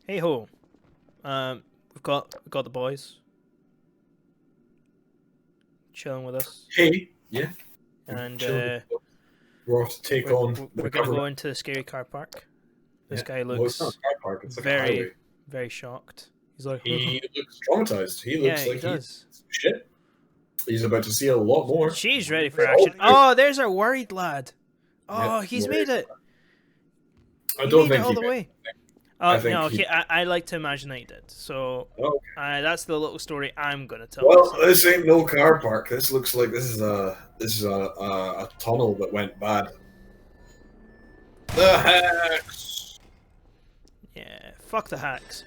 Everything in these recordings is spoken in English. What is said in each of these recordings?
Hey ho. We've got the boys chilling with us, Hey, yeah, and children. We're off to take on the we're gonna go government. into the scary car park. This Yeah, guy well, it's not looks a car park; it's like a very, highway. very shocked. He's like, He looks traumatized. He yeah, looks he like he's does. shit. He's about to see a lot more. She's ready for They all action. do. Oh, there's our worried lad. Yeah, Oh, he's worried. made it. I He don't made it think all he the did. way. I think No, he. I like to imagine that he did. So Oh, that's the little story I'm gonna tell well, myself. this ain't no car park. This looks like this is a tunnel that went bad. The hacks. Yeah, fuck the hacks.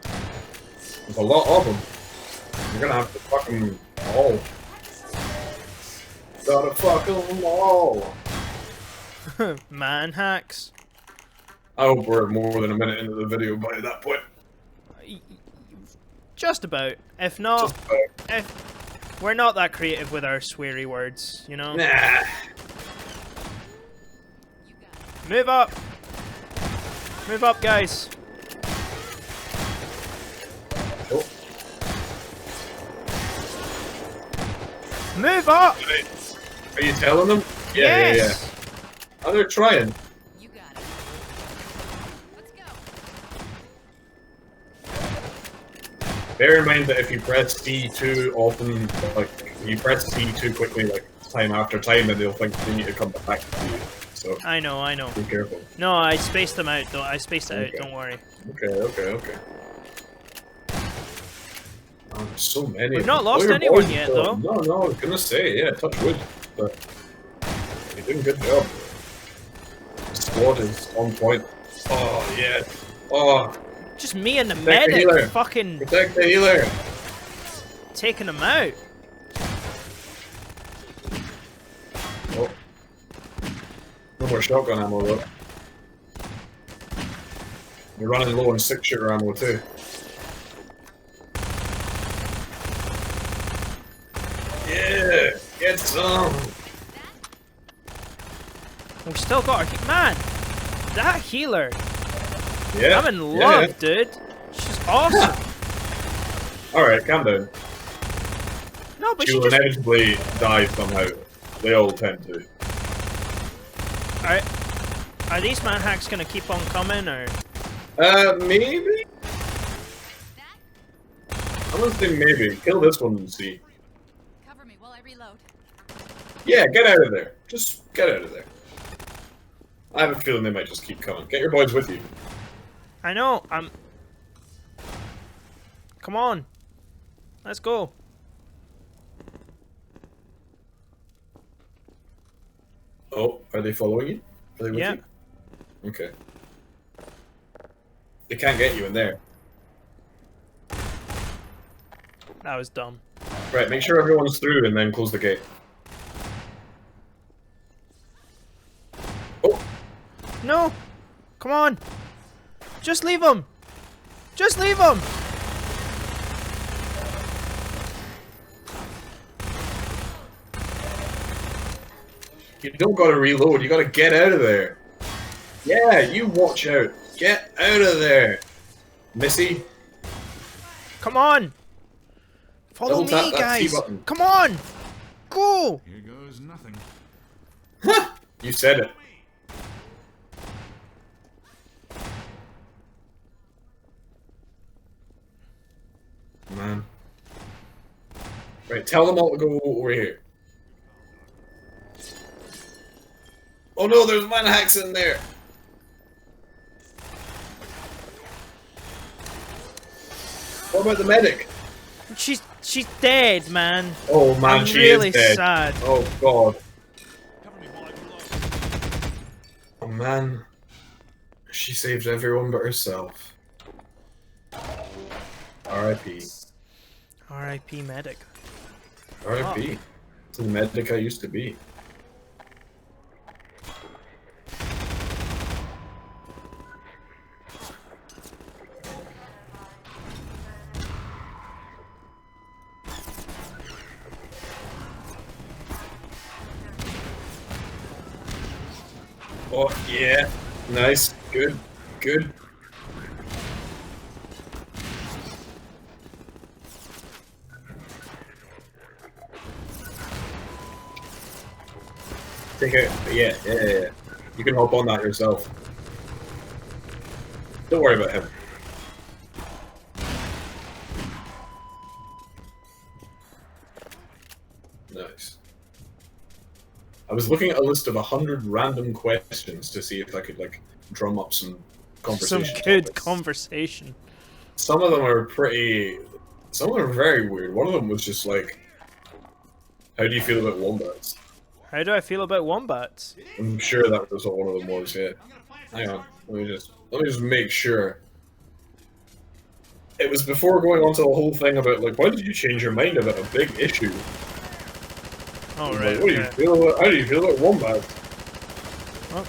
There's a lot of them. You're gonna have to fuck them all. Gotta fuck them all. Man hacks. I hope we're more than a minute into the video by that point. Just about. If not, Just about. if we're not that creative with our sweary words, you know. Nah. Move up. Move up, guys. Oh. Move up. Are you telling them? Yeah, Yes. yeah, yeah. Oh, they're trying. You got it. Let's go. Bear in mind that if you press C too often, like if you press C too quickly, like time after time, then they'll think they need to come back to you. So I know. be careful. No, I spaced them out. Though I spaced it Okay. out. Don't worry. Okay. Oh, there's so many. We've not of them. lost Your anyone boys- yet, though. No, I was gonna say, yeah, touch wood, but you're doing a good job. The squad is on point. Oh yeah. Oh, Just me and the Protect the healer. medic, fucking protect the healer. taking them out. Oh. No more shotgun ammo though. We're running low on 6-shooter ammo too. Yeah, get some. We've still got our man. That healer, Yeah. I'm in love, dude. She's awesome. All right, calm down. No, but She she will just. inevitably die somehow. They all tend to. Are these man hacks gonna keep on coming, or? Maybe. I'm gonna say maybe. Kill this one and see. Cover me while I reload. Yeah, get out of there. Just get out of there. I have a feeling they might just keep coming. Get your boys with you. I know. I'm. Come on. Let's go. Oh, are they following you? Are they with Yeah. you? Okay. They can't get you in there. That was dumb. Right, make sure everyone's through and then close the gate. Oh, No. Come on. Just leave him. Just leave him. you don't gotta reload, you gotta get out of there. Yeah, you watch out. Get out of there. Missy, Come on. Follow Double tap me, that T guys. button. Come on. Go. Here goes nothing. you said it. Man. Right, tell them all to go over here. Oh no, there's man hacks in there. What about the medic? She's dead, man. Oh man, I'm she really is dead. sad. Oh god. Cover me while I reload. Oh man. She saved everyone but herself. R.I.P. R.I.P. medic. R.I.P. It's the medic I used to be. Oh, yeah. Nice. Good. Good. Take it. Yeah. You can hop on that yourself. Don't worry about him. Nice. I was looking at a list of 100 random questions to see if I could like drum up some conversation. Some good topics. conversation. Some of them are pretty. Some of them are very weird. One of them was just like, "How do you feel about wombats?" How do I feel about wombats? I'm sure that was what one of them was. Yeah. Hang on. Let me just make sure. It was before going on to the whole thing about like, why did you change your mind about a big issue? Oh, Like, right. what do you feel about? How do you feel about wombats?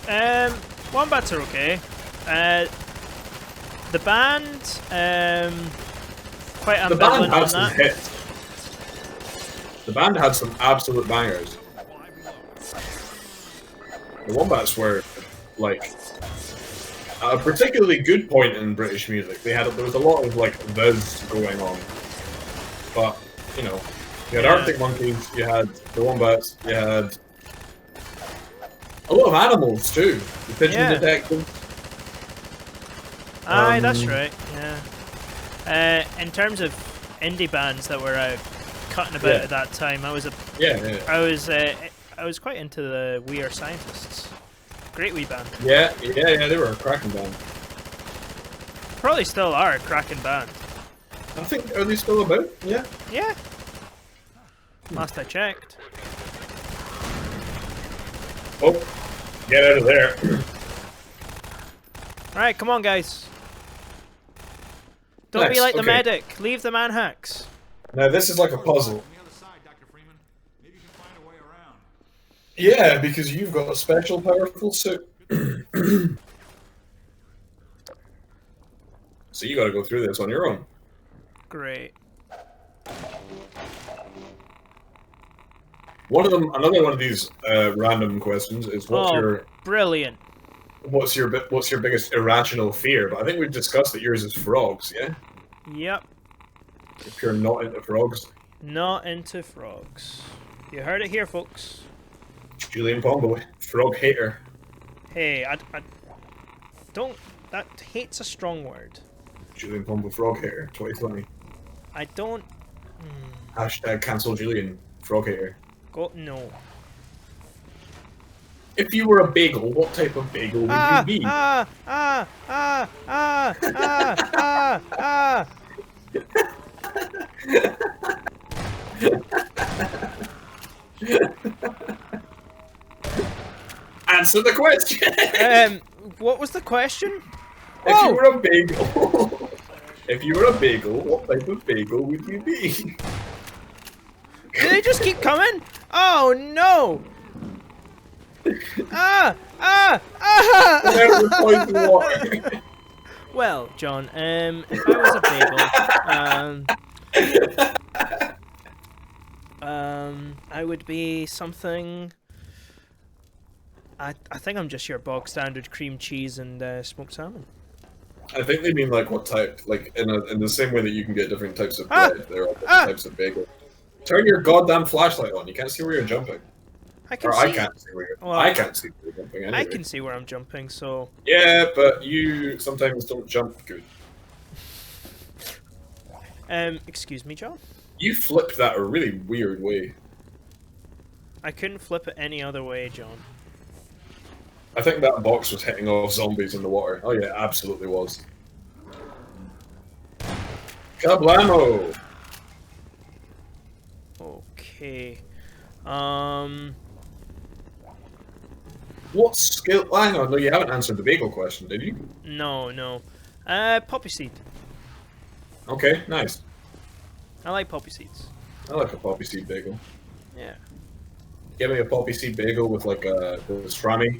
Well, wombats are okay. The band, quite The band ambivalent had on some that. hits. The band had some absolute bangers. The wombats were like a particularly good point in British music. There was a lot of like this going on, but you know, you had Arctic Monkeys, you had the wombats, you had a lot of animals too. The pigeon detective. Aye, that's right. Yeah. In terms of indie bands that were cutting about at that time, I was I was quite into the We Are Scientists. Great wee band. Yeah, they were a cracking band. Probably still are a cracking band. I think, are they still about? Yeah. Yeah. Last I checked. Oh, get out of there. Alright, come on, guys. Don't be Nice, like the okay. medic. Leave the man hacks. Now this is like a puzzle. On the other side, Dr. Freeman. Maybe you can find a way around. Yeah, because you've got a special powerful suit. So you gotta go through this on your own. Great. Another one of these random questions is Brilliant. what's your biggest irrational fear? But I think we've discussed that yours is frogs. Yeah, Yep. if you're not into frogs, Not into frogs. You heard it here, folks. Julian Pombo, frog hater. Hey, I don't. That hate's a strong word. Julian Pombo, frog hater, 2020. I don't Hashtag cancel Julian, frog hater. go. No. If you were a bagel, what type of bagel would you be? Answer the question. What was the question? If you were a bagel, if you were a bagel, what type of bagel would you be? Do they just keep coming? Oh no! Without the poison water. Well, John, if I was a bagel, I would be something. I think I'm just your bog standard cream cheese and smoked salmon. I think they mean like what type, like in the same way that you can get different types of bread, there are different types of bagel. Turn your goddamn flashlight on. You can't see where you're jumping. I can Or see. I can't see where you're. Well, I can't see where you're jumping anyway. I can see where I'm jumping, so. Yeah, but you sometimes don't jump good. Excuse me, John. You flipped that a really weird way. I couldn't flip it any other way, John. I think that box was hitting off zombies in the water. Oh yeah, it absolutely was. Kablamo! Okay. What skill? Oh, hang on, no, you haven't answered the bagel question, did you? No. Poppy seed. Okay, nice. I like poppy seeds. I like a poppy seed bagel. Yeah. Give me a poppy seed bagel with like a pastrami.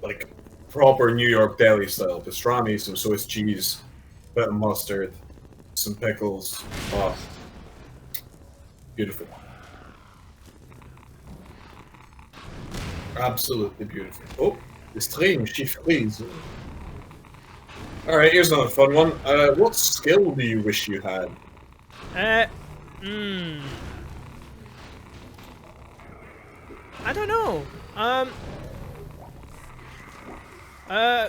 Like proper New York deli style. Pastrami, some Swiss cheese, bit of mustard, some pickles. Oh. Beautiful. Absolutely beautiful. Oh, the stream, she freeze. Alright, here's another fun one. What skill do you wish you had? I don't know.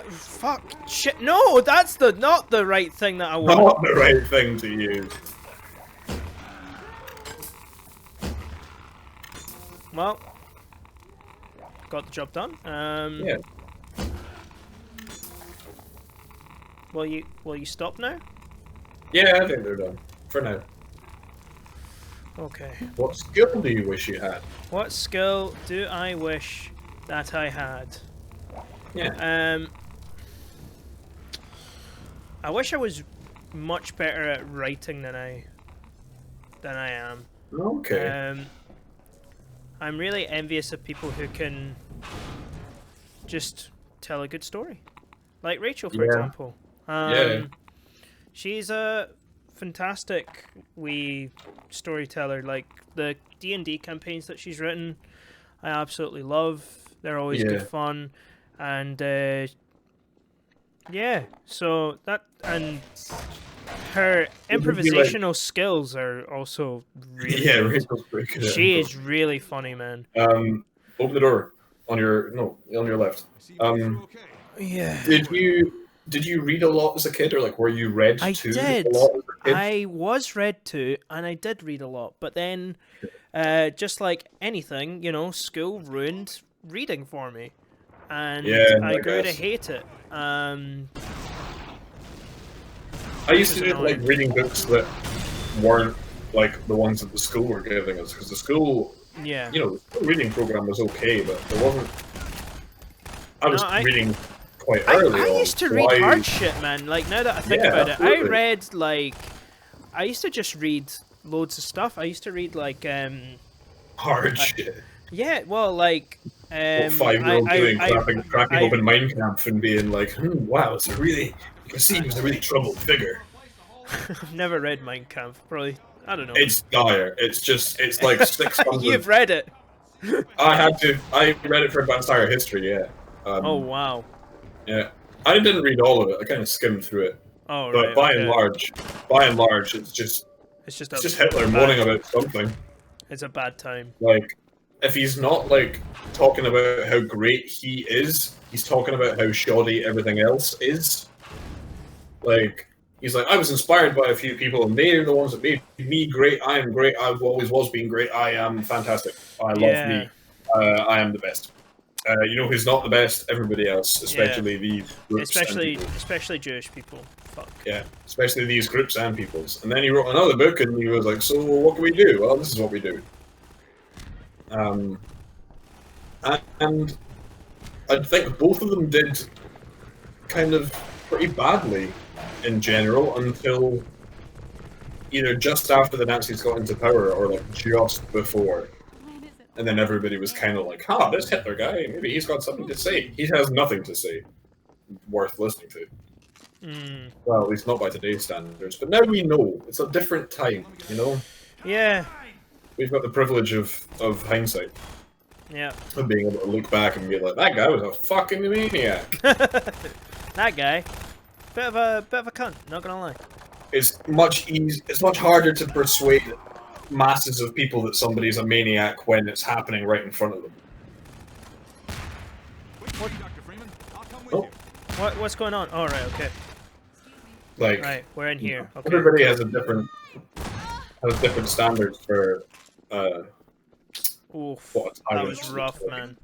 Fuck, shit. No, that's not the right thing that I want. Not the right thing to use. Well, got the job done. Yeah. Will you stop now? Yeah, I think they're done for now. Okay. What skill do you wish you had? What skill do I wish that I had? Yeah. I wish I was much better at writing than I am. Okay. I'm really envious of people who can just tell a good story, like Rachel, for example. She's a fantastic wee storyteller. Like the D&D campaigns that she's written, I absolutely love. They're always good fun, and yeah. So that and her improvisational skills are also really good. Rachel's pretty good. She is really funny, man. Open the door on your left. Yeah. Did you read a lot as a kid, or like were you read I to did. a lot as a kid? I was read to, and I did read a lot. But then, just like anything, you know, school ruined reading for me, and I grew to hate it. I used to do like reading books that weren't like the ones that the school were giving us, because the school, you know, the reading program was okay, but there wasn't. I was reading quite early. I used to read hard shit, man. Like now that I think about it, I read I used to just read loads of stuff. I used to read like hard shit. Yeah, well, like what 5-year-old doing, cracking open Mein Kampf and being like, wow, it's a really, you can see he was a really troubled figure. I've never read Mein Kampf. Probably, I don't know. It's dire. It's like 600. You've read it. I read it for advanced higher history. Yeah. Oh wow. Yeah, I didn't read all of it. I kind of skimmed through it. Oh, but right. By and large, it's just Hitler moaning about something. It's a bad time. Like, if he's not like talking about how great he is, he's talking about how shoddy everything else is. Like, he's like, I was inspired by a few people, and they're the ones that made me great. I am great. I've always was being great. I am fantastic. I love me. I am the best. You know who's not the best? Everybody else, especially these groups. Especially Jewish people. Fuck. Yeah, especially these groups and peoples. And then he wrote another book, and he was like, "So what can we do? Well, this is what we do." And I think both of them did kind of pretty badly in general until either just after the Nazis got into power or like just before. And then everybody was kind of like, this Hitler guy, maybe he's got something to say. He has nothing to say worth listening to. Well, at least not by today's standards. But now we know. It's a different time, you know? Yeah. We've got the privilege of hindsight. Yeah. Of being able to look back and be like, that guy was a fucking maniac. That guy. Bit of a cunt, not gonna lie. It's much harder to persuade masses of people that somebody's a maniac when it's happening right in front of them. What? Dr. Freeman, I'll come with you. What's going on? Oh, right, okay. Like, right, we're in here. Okay. Everybody has different standards for Oof, what that was rough, man.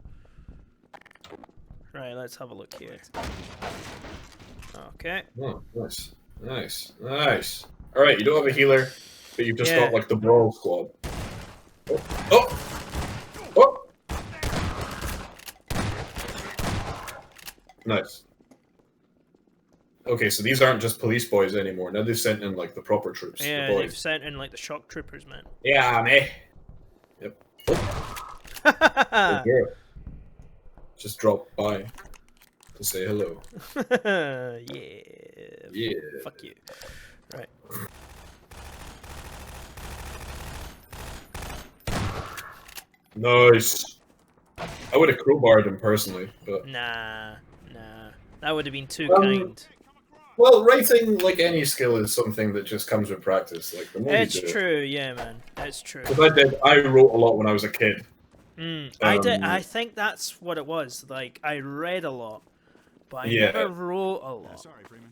Right, let's have a look here. Okay. Oh, nice. All right, you don't have a healer, but you've just got like the brawl squad. Oh! Nice. Okay, so these aren't just police boys anymore. Now they've sent in like the proper troops. Yeah, the boys. they've sent in like the shock troopers, man. Yeah, meh. Yep. Oh, yeah. Just drop by to say hello. Yeah. Fuck you. Right. Nice. I would have crowbarred him personally, but Nah. That would have been too kind. Well, writing, like any skill, is something that just comes with practice. Like the more It's you do true, yeah, man. It's true. Because I wrote a lot when I was a kid, I did. I think that's what it was. Like I read a lot, but I never wrote a lot. Sorry, Freeman.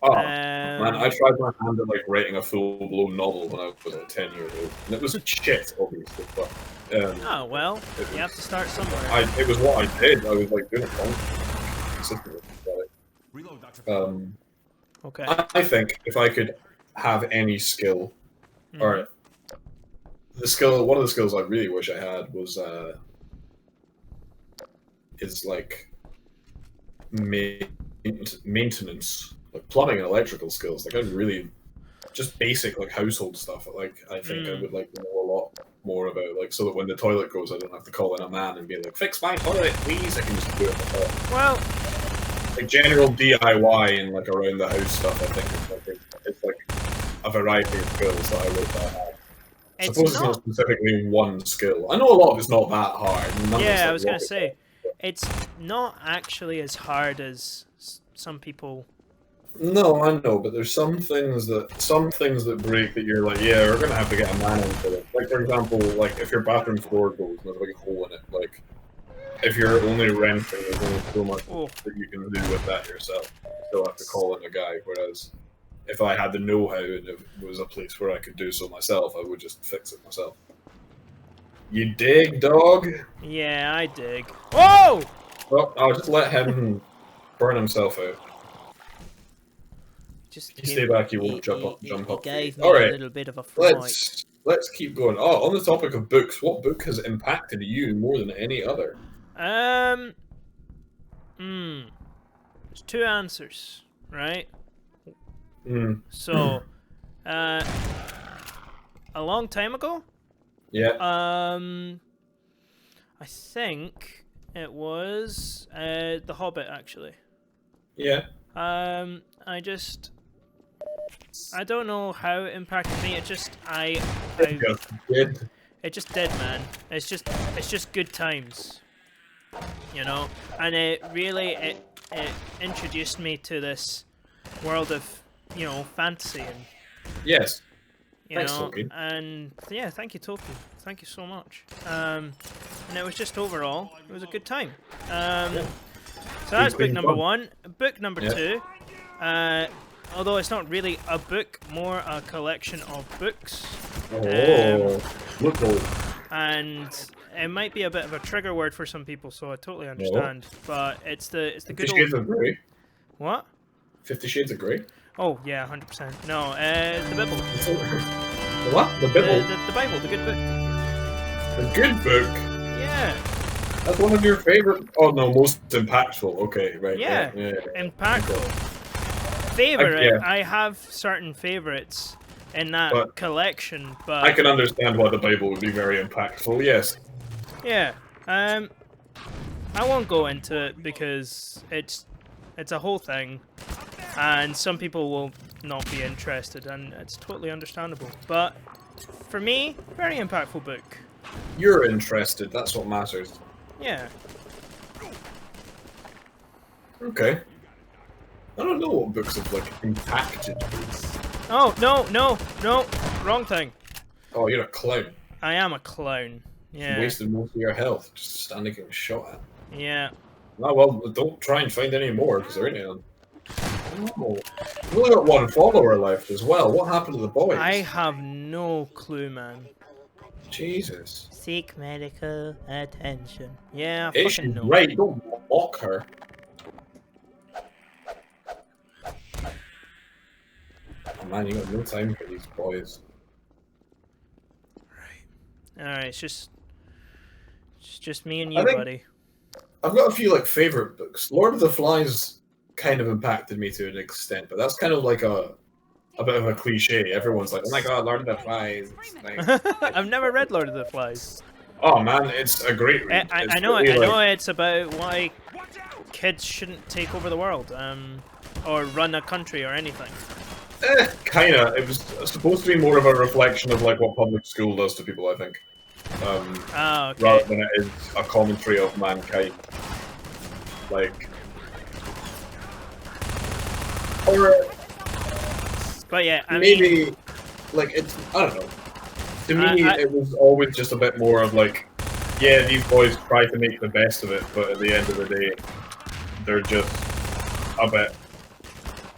Oh, man, I tried my hand at like writing a full-blown novel when I was like 10 years old, and it was shit, obviously. But oh well, you have to start somewhere. It was what I did. I was like doing it consistently. Reload, Dr. Okay. I think if I could have any skill, or the skill, one of the skills I really wish I had was is like maintenance. Like plumbing and electrical skills, like I really just basic like household stuff. Like I think I would like to know a lot more about, like, so that when the toilet goes, I don't have to call in a man and be like, "Fix my toilet, please." I can just do it myself. Well, like general DIY and like around the house stuff. I think it's like a variety of skills that I wish I had. I suppose it's not specifically one skill. I know a lot of it's not that hard. Yeah, I was gonna say, it's not actually as hard as some people. No, I know, but there's some things that break that you're like, yeah, we're gonna have to get a man in for it. Like for example, like if your bathroom floor goes and there's a big hole in it, like if you're only renting, there's only so much that you can do with that yourself. You still have to call in a guy. Whereas if I had the know-how and if it was a place where I could do so myself, I would just fix it myself. You dig, dog? Yeah, I dig. Whoa! Well, I'll just let him burn himself out. Just you stay back, you won't jump up. All right, a little bit of a fright. Let's keep going. Oh, on the topic of books, what book has impacted you more than any other? There's two answers, right? So, a long time ago. Yeah. I think it was The Hobbit, actually. Yeah. I don't know how it impacted me. It just did. It just did, man. It's just good times, you know. And it really introduced me to this world of, you know, fantasy and yes. You Thanks, know, Tolkien. and yeah, thank you, Tolkien. Thank you so much. And it was just overall, it was a good time. So that's book number one. Book number two. Although it's not really a book, more a collection of books. And it might be a bit of a trigger word for some people, so I totally understand. But it's the good old. 50 Shades of Grey. What? 50 Shades of Grey. Oh yeah, 100%. No, the Bible. What? The Bible? The Bible, the good book. The good book? Yeah. That's one of your favorite. Oh no, most impactful. Okay, right. Yeah, yeah. Impactful. Favorite? I have certain favorites in that collection, but I can understand why the Bible would be very impactful. Yes. Yeah. I won't go into it because it's a whole thing, and some people will not be interested, and it's totally understandable. But for me, very impactful book. You're interested. That's what matters. Yeah. Okay. I don't know what books have like impacted me. Oh no! Wrong thing. Oh, you're a clown. I am a clown. Yeah. You wasted most of your health just standing getting shot at. Yeah. Oh, well, don't try and find any more, because there ain't any. Oh, we've only got one follower left as well. What happened to the boys? I have no clue, man. Jesus. Seek medical attention. Yeah, I She's fucking know. right, don't mock her. Oh man, you got no time for these boys. Right. Alright, it's just me and you, buddy. I've got a few like favorite books. Lord of the Flies kind of impacted me to an extent, but that's kind of like a bit of a cliche. Everyone's like, "Oh my god, Lord of the Flies!" It's nice. I've never read Lord of the Flies. Oh man, it's a great read. I know it's about why kids shouldn't take over the world, or run a country or anything. Kinda. It was supposed to be more of a reflection of like what public school does to people, I think. Okay. Rather than it is a commentary of mankind. Like, or but yeah, I maybe mean, like it's, I don't know. To me, it was always just a bit more of like yeah, these boys try to make the best of it, but at the end of the day, they're just a bit.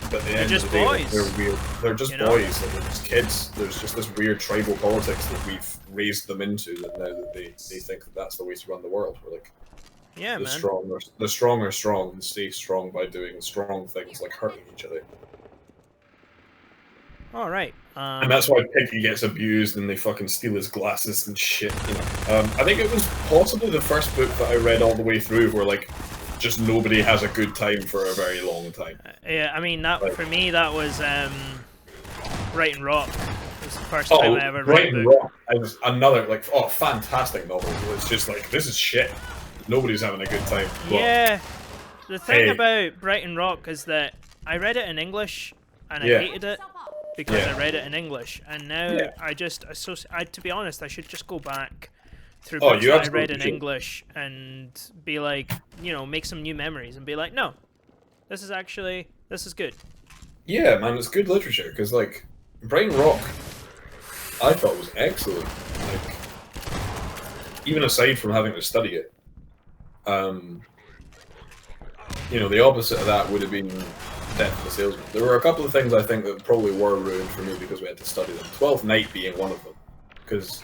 But at the end just of the day, boys. they're weird. They're just You know? boys. Like, they're just kids. There's just this weird tribal politics that we've raised them into. That now that they think that that's the way to run the world. We're like, Yeah, the man. strong are strong and stay strong by doing strong things like hurting each other. All right. And that's why Piggy gets abused and they fucking steal his glasses and shit, you know. I think it was possibly the first book that I read all the way through where, like, just nobody has a good time for a very long time. Yeah, I mean, that Like, for me, that was Right and Rock. It was the first time I ever read Bright a and book. Rock is another, like, oh, fantastic novel. It's just like, this is shit. Nobody's having a good time. But, Yeah. The thing hey. about Brighton Rock is that I read it in English and I Yeah. hated it because Yeah. I read it in English, and now Yeah. I just to be honest, I should just go back through Oh, books you that I read absolutely in should. English and be like, you know, make some new memories and be like, no, this is good. Yeah, man, it's good literature, because, like, Bright and Rock, I thought was excellent. Like, even aside from having to study it, you know, the opposite of that would have been Death of the Salesman. There were a couple of things I think that probably were ruined for me because we had to study them. 12th Night being one of them, because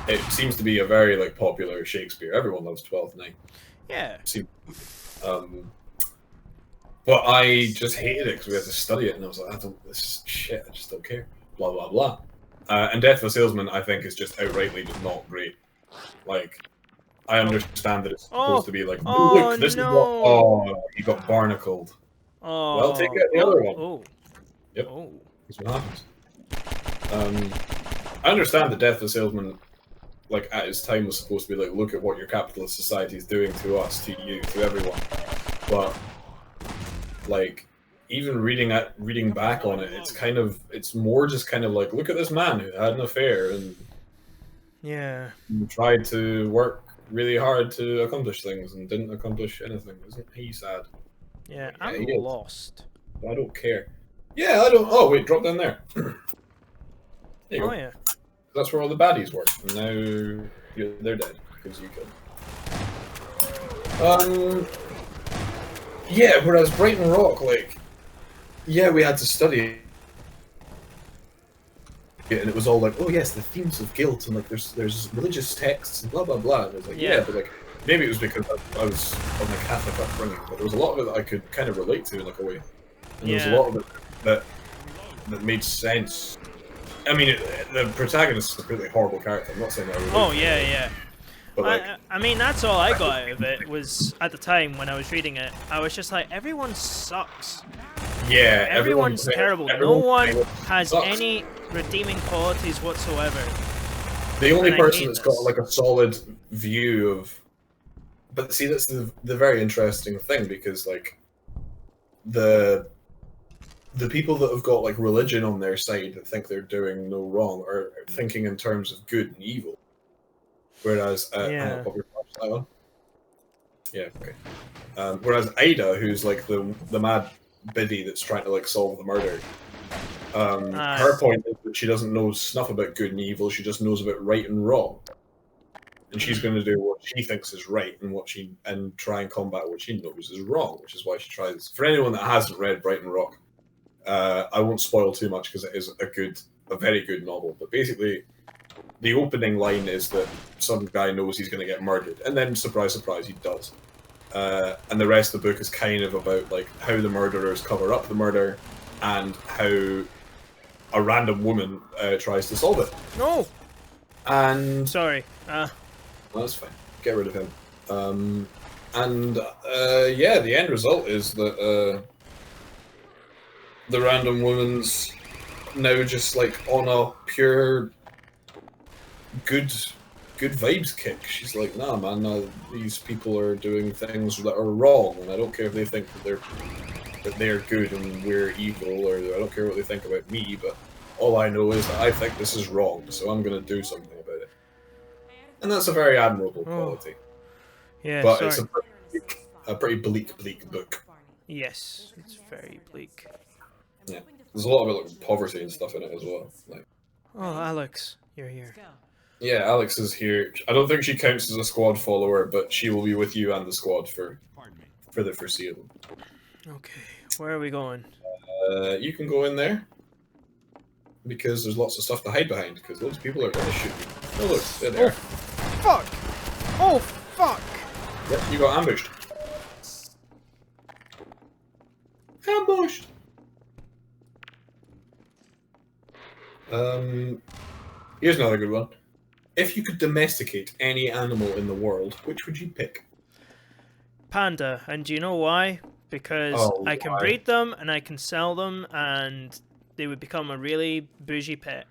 it seems to be a very, like, popular Shakespeare. Everyone loves 12th Night. Yeah. But I just hated it because we had to study it, and I was like, this is shit, I just don't care. Blah, blah, blah. And Death of a Salesman, I think, is just outrightly just not great. Like, I understand that it's supposed to be like, look, this is what, oh, you got barnacled. Oh. Well, take out the other one. Oh. Yep, Oh. that's what happens. I understand that Death of a Salesman, like, at its time was supposed to be like, look at what your capitalist society is doing to us, to you, to everyone. But, like, even reading back on it, it's more just kind of like, look at this man who had an affair and Yeah. tried to work really hard to accomplish things and didn't accomplish anything. Isn't he sad? Yeah, Yeah, I'm he is. lost. I don't care. Yeah, I don't. Oh wait, drop down there. There you Oh go. yeah. That's where all the baddies were. And now they're dead because you killed them. Yeah. Whereas Brighton Rock, like, yeah, we had to study it, and it was all like, oh yes, the themes of guilt, and like there's religious texts and blah blah blah. And I was like, yeah, but like maybe it was because I was of my Catholic upbringing, but there was a lot of it that I could kind of relate to in like a way, and there was a lot of it that made sense. I mean, the protagonist is a really horrible character. I'm not saying that. Oh yeah, yeah. But like, I mean, that's all I got out of it was at the time when I was reading it. I was just like, everyone sucks. yeah, Everyone's terrible. No one has sucks. any redeeming qualities whatsoever. The only And I person hate that's this. got like a solid view of, but see, that's the very interesting thing, because like the people that have got like religion on their side that think they're doing no wrong are thinking in terms of good and evil, whereas Yeah. that one? Yeah, okay. Whereas Ida, who's like the mad biddy that's trying to like solve the murder, her point is that she doesn't know snuff about good and evil. She just knows about right and wrong, and she's going to do what she thinks is right and try and combat what she knows is wrong, which is why she tries. For anyone that hasn't read Brighton Rock, I won't spoil too much because it is a very good novel. But basically, the opening line is that some guy knows he's going to get murdered, and then surprise, surprise, he does. And the rest of the book is kind of about like how the murderers cover up the murder, and how a random woman tries to solve it. No. And Sorry. well, that's fine. Get rid of him. Yeah, the end result is that the random woman's now just like on a pure good vibes kick. She's like, nah, man, these people are doing things that are wrong, and I don't care if they think that they're good and we're evil, or I don't care what they think about me, but all I know is that I think this is wrong, so I'm going to do something about it. And that's a very admirable quality. Yeah, but sorry. it's a pretty bleak book. Yes, it's very bleak. Yeah, there's a lot of like poverty and stuff in it as well. Like, Oh, Alex, you're here. Yeah, Alex is here. I don't think she counts as a squad follower, but she will be with you and the squad for the foreseeable. Okay, where are we going? You can go in there because there's lots of stuff to hide behind. Because those people are going to shoot you. Oh look, they're there. Fuck! Oh fuck! Yep, you got ambushed. Ambushed. Here's another good one. If you could domesticate any animal in the world, which would you pick? Panda, and do you know why? Because I can breed them and I can sell them, and they would become a really bougie pet.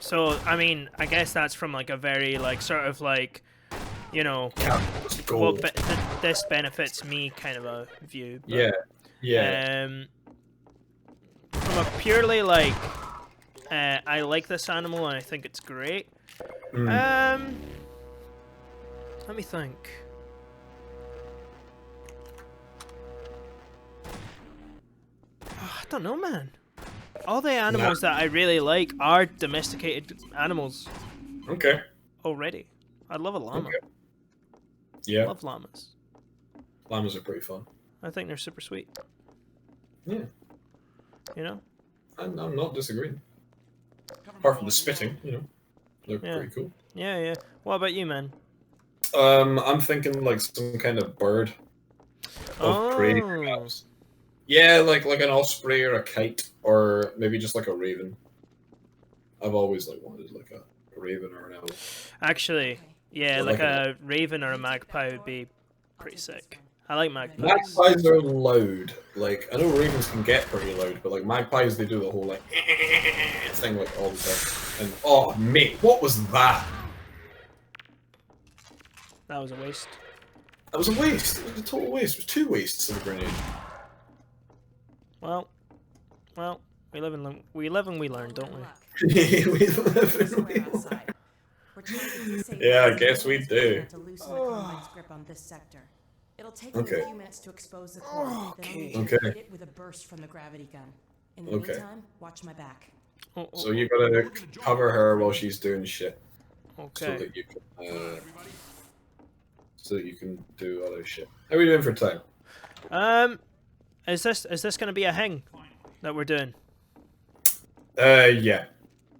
So, I mean, I guess that's from like a very like sort of like, you know, this benefits me kind of a view. But, yeah, yeah. From a purely like, I like this animal and I think it's great. Let me think. Oh, I don't know, man. All the animals that I really like are domesticated animals. Okay. Already. I'd love a llama. Okay. Yeah. I love llamas. Llamas are pretty fun. I think they're super sweet. Yeah. You know? I'm not disagreeing. Apart from the spitting, you know. They're pretty cool. Yeah, yeah. What about you, man? I'm thinking like some kind of bird. Of prey, perhaps. Yeah, like an osprey or a kite, or maybe just like a raven. I've always like wanted like a raven or an owl. Actually, yeah, like a raven or a magpie would be pretty sick. I like magpies. Magpies are loud. Like, I know ravens can get pretty loud, but like magpies, they do the whole like thing like all the time. And oh mate, what was that? That was a waste. That was a waste. It was a total waste. It was 2 wastes of a grenade. Well, we live and we learn, don't we? Yeah, I guess we do. It'll take me a few minutes to expose the core, then we'll hit it with a burst from the gravity gun. In the meantime, watch my back. So you gotta cover her while she's doing shit. Okay. So that you can do other shit. How are we doing for time? Is this gonna be a hang that we're doing? Yeah.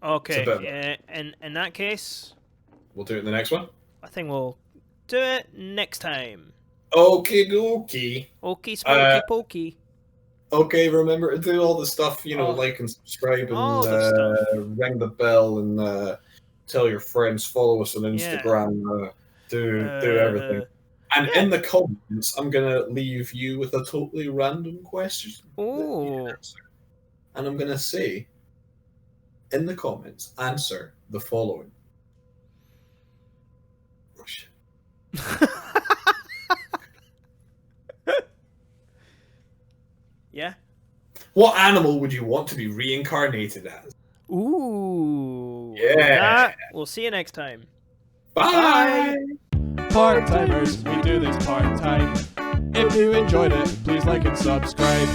Okay. In that case, we'll do it in the next one. I think we'll do it next time. Okie dokie. Okie smoky pokey. Okay, remember to do all the stuff, you know, like and subscribe and ring the bell and tell your friends, follow us on Instagram, do everything. And in the comments, I'm gonna leave you with a totally random question. Oh. And I'm gonna say, in the comments, answer the following. Oh, shit. Yeah. What animal would you want to be reincarnated as? Ooh. Yeah. We'll see you next time. Bye. Part-timers, we do this part-time. If you enjoyed it, please like and subscribe.